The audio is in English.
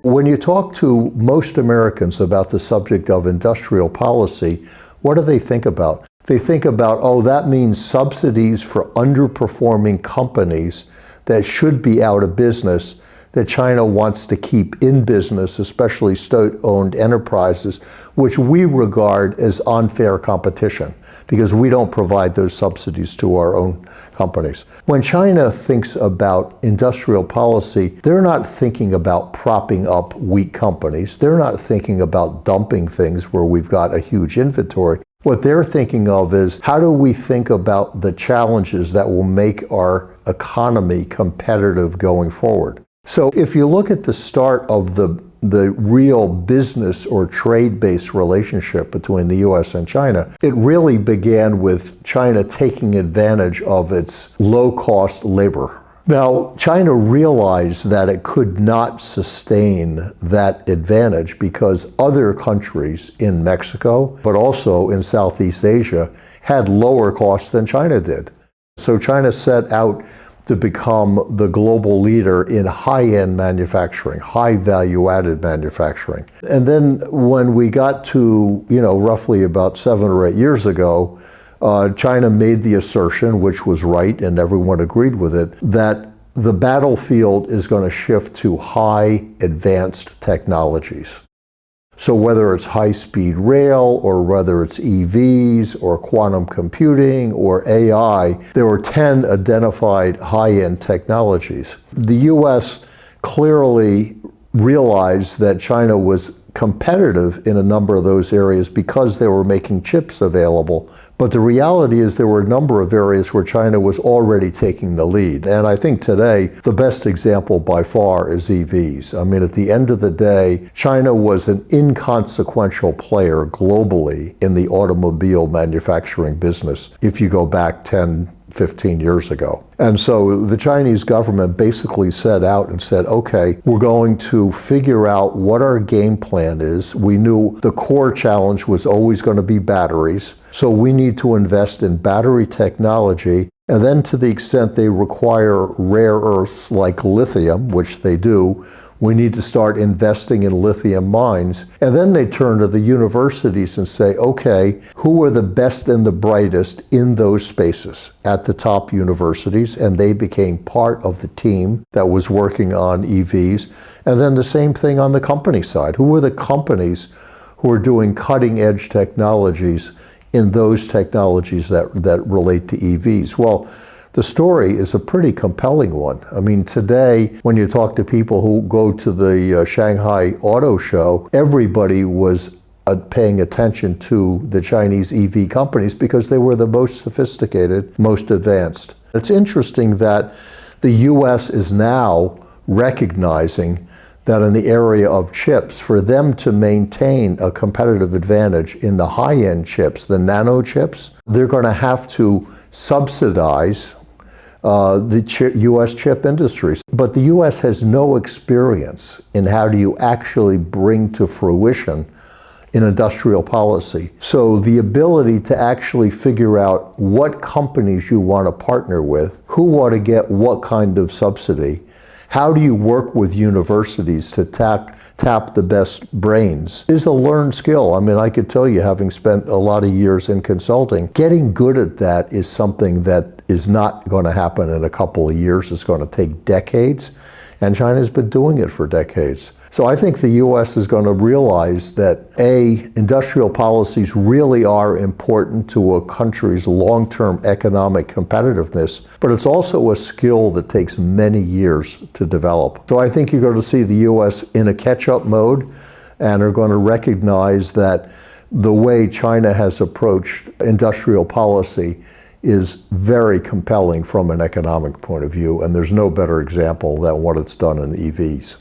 When you talk to most Americans about the subject of industrial policy, what do they think about? They think about, oh, that means subsidies for underperforming companies that should be out of business, that China wants to keep in business, especially state-owned enterprises, which we regard as unfair competition because we don't provide those subsidies to our own companies. When China thinks about industrial policy, they're not thinking about propping up weak companies. They're not thinking about dumping things where we've got a huge inventory. What they're thinking of is, how do we think about the challenges that will make our economy competitive going forward? So if you look at the start of the real business or trade-based relationship between the US and China, it really began with China taking advantage of its low-cost labor. Now, China realized that it could not sustain that advantage because other countries in Mexico, but also in Southeast Asia, had lower costs than China did. So China set out to become the global leader in high-end manufacturing, high value-added manufacturing. And then when we got to, roughly about 7 or 8 years ago, China made the assertion, which was right and everyone agreed with it, that the battlefield is going to shift to high advanced technologies. So whether it's high-speed rail or whether it's EVs or quantum computing or AI, there were 10 identified high-end technologies. The US clearly realized that China was competitive in a number of those areas because they were making chips available. But the reality is there were a number of areas where China was already taking the lead. And I think today, the best example by far is EVs. I mean, at the end of the day, China was an inconsequential player globally in the automobile manufacturing business if you go back 10, 15 years ago. And so the Chinese government basically set out and said, okay, we're going to figure out what our game plan is. We knew the core challenge was always going to be batteries. So we need to invest in battery technology. And then to the extent they require rare earths like lithium, which they do, we need to start investing in lithium mines. And then they turn to the universities and say, okay, who are the best and the brightest in those spaces at the top universities? And they became part of the team that was working on EVs. And then the same thing on the company side. Who are the companies who are doing cutting edge technologies in those technologies that relate to EVs? Well, the story is a pretty compelling one. I mean, today, when you talk to people who go to the Shanghai Auto Show, everybody was paying attention to the Chinese EV companies because they were the most sophisticated, most advanced. It's interesting that the US is now recognizing that in the area of chips, for them to maintain a competitive advantage in the high-end chips, the nano chips, they're going to have to subsidize the US chip industries. But the US has no experience in how do you actually bring to fruition in industrial policy. So the ability to actually figure out what companies you want to partner with, who ought to get what kind of subsidy, how do you work with universities to tap the best brains is a learned skill. I mean, I could tell you, having spent a lot of years in consulting, getting good at that is something that is not going to happen in a couple of years. It's going to take decades, and China's been doing it for decades. So I think the US is going to realize that industrial policies really are important to a country's long-term economic competitiveness, but it's also a skill that takes many years to develop. So I think you're going to see the US in a catch-up mode and are going to recognize that the way China has approached industrial policy is very compelling from an economic point of view, and there's no better example than what it's done in the EVs.